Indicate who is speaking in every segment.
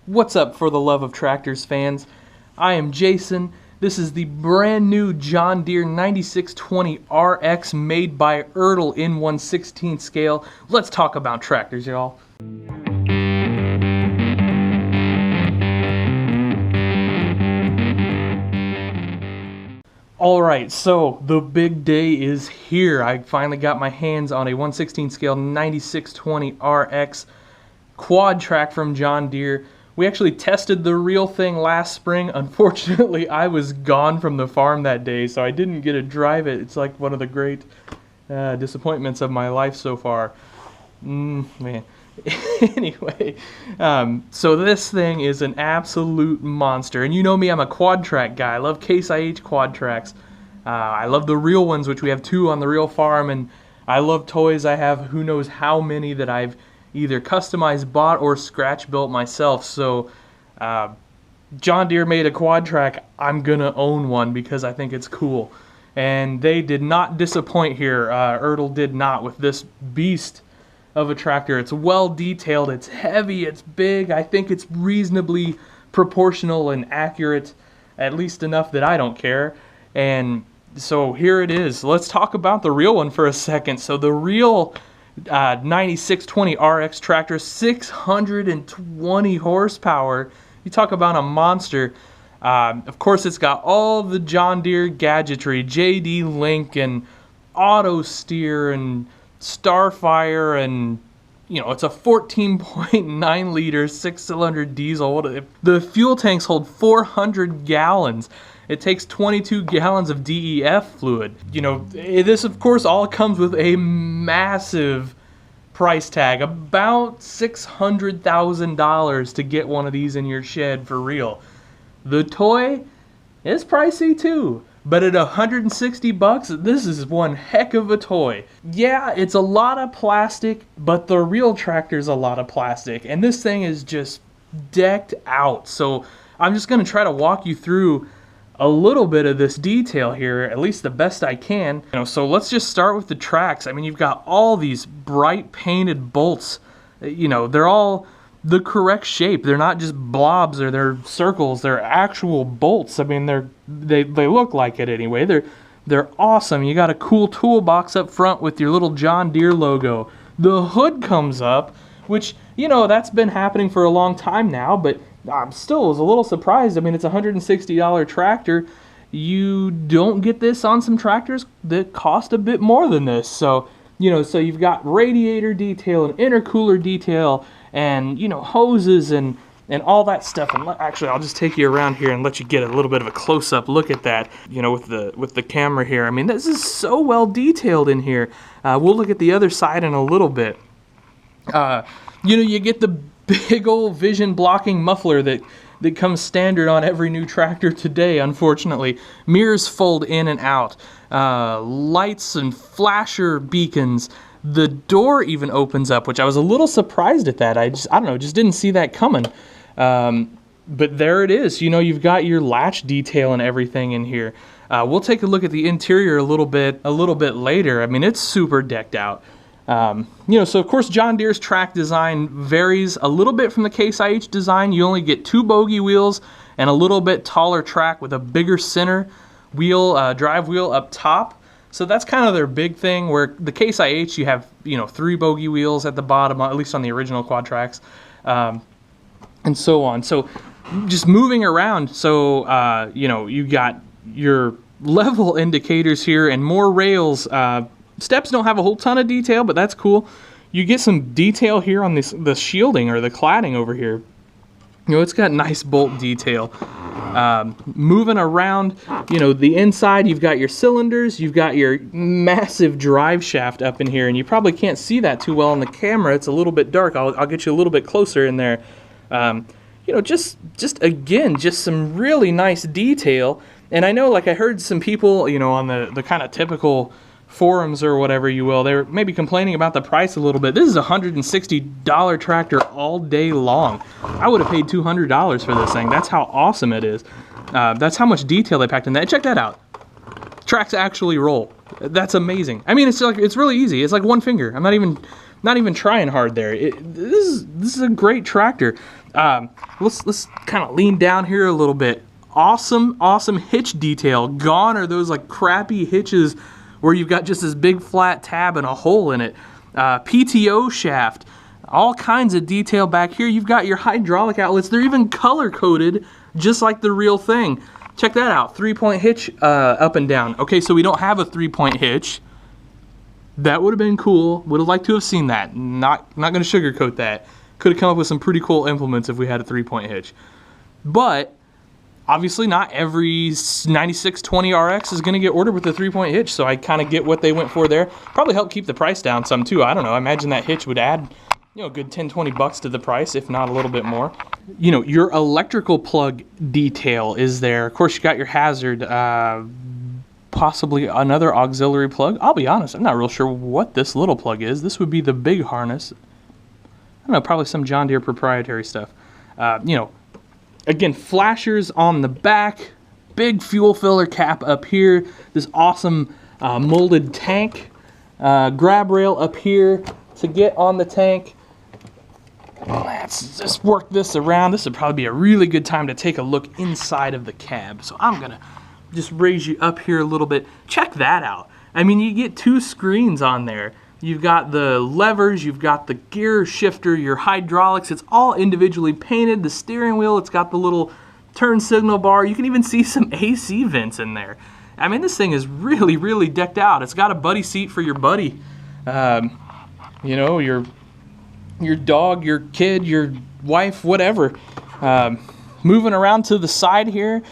Speaker 1: What's up, for the love of tractors fans? I am Jason. This is the brand new John Deere 9620 RX made by ertl in 1/16 scale. Let's talk about tractors, y'all. Alright, so the big day is here. I finally got my hands on a 1/16 scale 9620 RX quad track from John Deere. We actually tested the real thing last spring. Unfortunately, I was gone from the farm that day, so I didn't get to drive it. It's like one of the great disappointments of my life so far. Man. Anyway, so this thing is an absolute monster. And you know me, I'm a quad track guy. I love Case IH quad tracks. I love the real ones, which we have 2 on the real farm. And I love toys. I have who knows how many that I've either customized, bought, or scratch built myself. So John Deere made a quad track. I'm gonna own one because I think it's cool. And they did not disappoint here. ertl did not with this beast of a tractor. It's well detailed, it's heavy, it's big. I think it's reasonably proportional and accurate, at least enough that I don't care. And so here it is. Let's talk about the real one for a second. So the real 9620 RX tractor, 620 horsepower. You talk about a monster. Of course, it's got all the John Deere gadgetry, JD Link and auto steer and Starfire, and you know, it's a 14.9 liter 6-cylinder diesel. The fuel tanks hold 400 gallons. It takes 22 gallons of DEF fluid. You know, this of course all comes with a massive price tag, about $600,000 to get one of these in your shed for real. The toy is pricey too, but at $160, this is one heck of a toy. Yeah, it's a lot of plastic, but the real tractor's a lot of plastic, and this thing is just decked out. So I'm just gonna try to walk you through a little bit of this detail here, at least the best I can. You know, so let's just start with the tracks. I mean, you've got all these bright painted bolts. You know, they're all the correct shape. They're not just blobs or they're circles. They're actual bolts. I mean, they look like it anyway. They're awesome. You got a cool toolbox up front with your little John Deere logo. The hood comes up, which, you know, that's been happening for a long time now, but I still was a little surprised. I mean, it's a $160 tractor. You don't get this on some tractors that cost a bit more than this. So, you know, so you've got radiator detail and intercooler detail and, you know, hoses and all that stuff. And actually, I'll just take you around here and let you get a little bit of a close-up look at that, you know, with the camera here. I mean, this is so well detailed in here. We'll look at the other side in a little bit. You know, you get the big old vision blocking muffler that comes standard on every new tractor today, unfortunately. Mirrors fold in and out. Lights and flasher beacons. The door even opens up, which I was a little surprised at that. I don't know, just didn't see that coming. But there it is. You know, you've got your latch detail and everything in here. We'll take a look at the interior a little bit later. I mean, it's super decked out. You know, so of course John Deere's track design varies a little bit from the Case IH design. You only get 2 bogie wheels and a little bit taller track with a bigger center wheel, drive wheel up top. So that's kind of their big thing, where the Case IH, you have, you know, 3 bogie wheels at the bottom, at least on the original quad tracks, and so on. So just moving around, so, you know, you got your level indicators here and more rails. Steps don't have a whole ton of detail, but that's cool. You get some detail here on the shielding or the cladding over here. You know, it's got nice bolt detail. Moving around, you know, the inside, you've got your cylinders, you've got your massive drive shaft up in here, and you probably can't see that too well on the camera. It's a little bit dark. I'll get you a little bit closer in there. You know, just again, just some really nice detail. And I know, like, I heard some people, you know, on the kind of typical forums or whatever you will, they were maybe complaining about the price a little bit. This is a $160 tractor all day long. I would have paid $200 for this thing. That's how awesome it is. That's how much detail they packed in that. Check that out. Tracks actually roll. That's amazing. I mean, it's really easy. It's like one finger. I'm not even trying hard there. This is a great tractor. Let's kind of lean down here a little bit. Awesome hitch detail. Gone are those like crappy hitches where you've got just this big flat tab and a hole in it. PTO shaft. All kinds of detail back here. You've got your hydraulic outlets. They're even color coded just like the real thing. Check that out. 3-point hitch up and down. Okay, so we don't have a 3-point hitch. That would have been cool. Would have liked to have seen that. Not going to sugarcoat that. Could have come up with some pretty cool implements if we had a 3-point hitch. But obviously not every 9620 RX is going to get ordered with a 3-point hitch, so I kind of get what they went for there. Probably help keep the price down some too. I don't know. I imagine that hitch would add, you know, a good 10-20 bucks to the price, if not a little bit more. You know, your electrical plug detail is there. Of course, you got your hazard, possibly another auxiliary plug. I'll be honest, I'm not real sure what this little plug is. This would be the big harness. I don't know, probably some John Deere proprietary stuff. You know, again, flashers on the back, big fuel filler cap up here, this awesome molded tank, grab rail up here to get on the tank. Let's just work this around. This would probably be a really good time to take a look inside of the cab. So I'm gonna just raise you up here a little bit. Check that out. I mean, you get 2 screens on there. You've got the levers, you've got the gear shifter, your hydraulics. It's all individually painted. The steering wheel, it's got the little turn signal bar. You can even see some AC vents in there. I mean, this thing is really, really decked out. It's got a buddy seat for your buddy. You know, your dog, your kid, your wife, whatever. Moving around to the side here.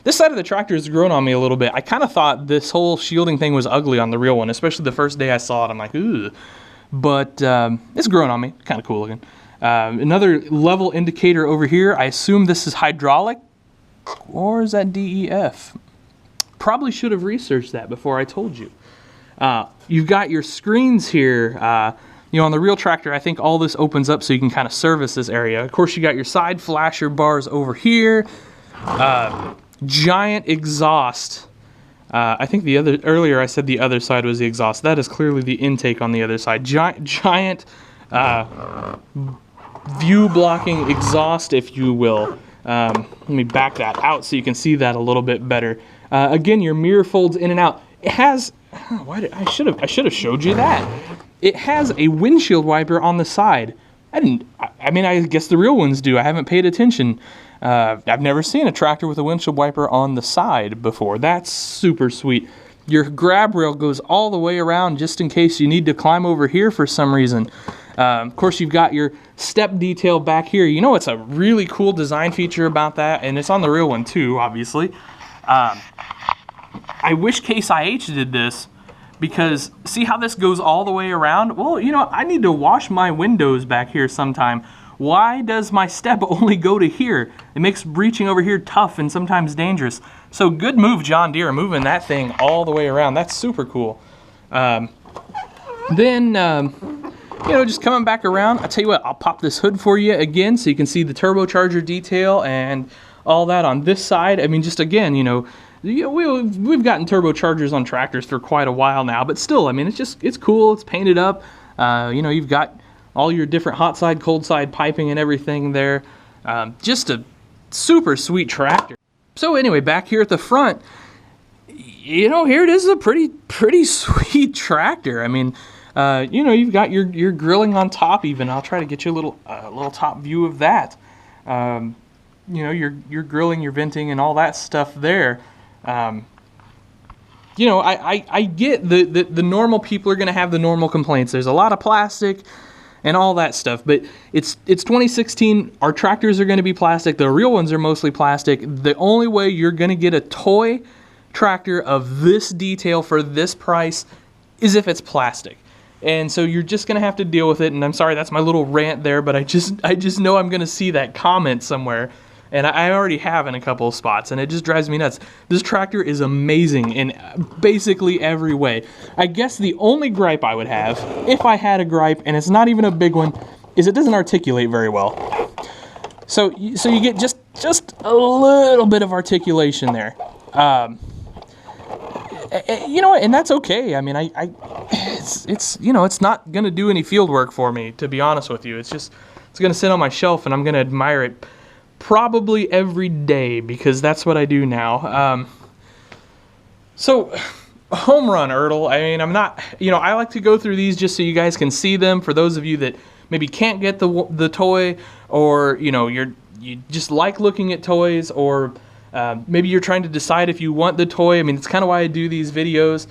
Speaker 1: This side of the tractor has grown on me a little bit. I kind of thought this whole shielding thing was ugly on the real one, especially the first day I saw it. I'm like, ooh. But it's grown on me. Kind of cool looking. Another level indicator over here. I assume this is hydraulic, or is that DEF? Probably should have researched that before I told you. You've got your screens here. You know, on the real tractor, I think all this opens up so you can kind of service this area. Of course, you got your side flasher bars over here. Giant exhaust. I think earlier I said the other side was the exhaust. That is clearly the intake on the other side. Giant view blocking exhaust, if you will. Let me back that out so you can see that a little bit better. Again, your mirror folds in and out. It has, I should have showed you that. It has a windshield wiper on the side. I mean, I guess the real ones do. I haven't paid attention. I've never seen a tractor with a windshield wiper on the side before. That's super sweet. Your grab rail goes all the way around just in case you need to climb over here for some reason. Of course, you've got your step detail back here. You know what's a really cool design feature about that? And it's on the real one too, obviously. I wish Case IH did this, because see how this goes all the way around? Well, you know, I need to wash my windows back here sometime. Why does my step only go to here? It makes reaching over here tough and sometimes dangerous. So good move, John Deere, moving that thing all the way around. That's super cool. You know, just coming back around, I'll tell you what, I'll pop this hood for you again so you can see the turbocharger detail and all that on this side. I mean, just again, you know, we've gotten turbochargers on tractors for quite a while now, but still, I mean, it's cool, it's painted up. You know, you've got all your different hot side, cold side piping and everything there. Just a super sweet tractor. So anyway, back here at the front, you know, here it is, a pretty sweet tractor. I mean, you know, you've got your grilling on top even. I'll try to get you a little top view of that. You know, your grilling, your venting, and all that stuff there. You know, I get the normal people are going to have the normal complaints. There's a lot of plastic and all that stuff, but it's 2016. Our tractors are going to be plastic. The real ones are mostly plastic. The only way you're going to get a toy tractor of this detail for this price is if it's plastic. And so you're just going to have to deal with it. And I'm sorry, that's my little rant there, but I just know I'm going to see that comment somewhere. And I already have in a couple of spots, and it just drives me nuts. This tractor is amazing in basically every way. I guess the only gripe I would have, if I had a gripe, and it's not even a big one, is it doesn't articulate very well. So you get just a little bit of articulation there. You know, and that's okay. I mean, it's you know, it's not gonna do any field work for me, to be honest with you. It's It's going to sit on my shelf, and I'm going to admire it probably every day, because that's what I do now. So, home run, ertl. I mean, I'm not, I like to go through these just so you guys can see them. For those of you that maybe can't get the toy, or you just like looking at toys, or maybe you're trying to decide if you want the toy. I mean, it's kind of why I do these videos.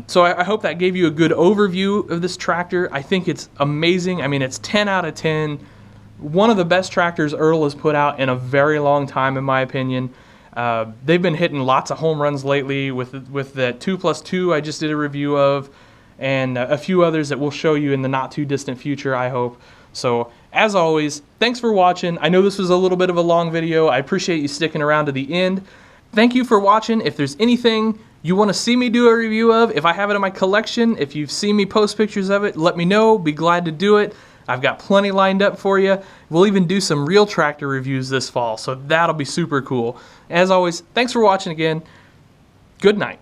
Speaker 1: So I hope that gave you a good overview of this tractor. I think it's amazing. I mean, it's 10 out of 10. One of the best tractors ertl has put out in a very long time, in my opinion. They've been hitting lots of home runs lately with the 2+2 I just did a review of, and a few others that we'll show you in the not too distant future, I hope. So, as always, thanks for watching. I know this was a little bit of a long video. I appreciate you sticking around to the end. Thank you for watching. If there's anything you want to see me do a review of, if I have it in my collection, if you've seen me post pictures of it, let me know. Be glad to do it. I've got plenty lined up for you. We'll even do some real tractor reviews this fall, so that'll be super cool. As always, thanks for watching again. Good night.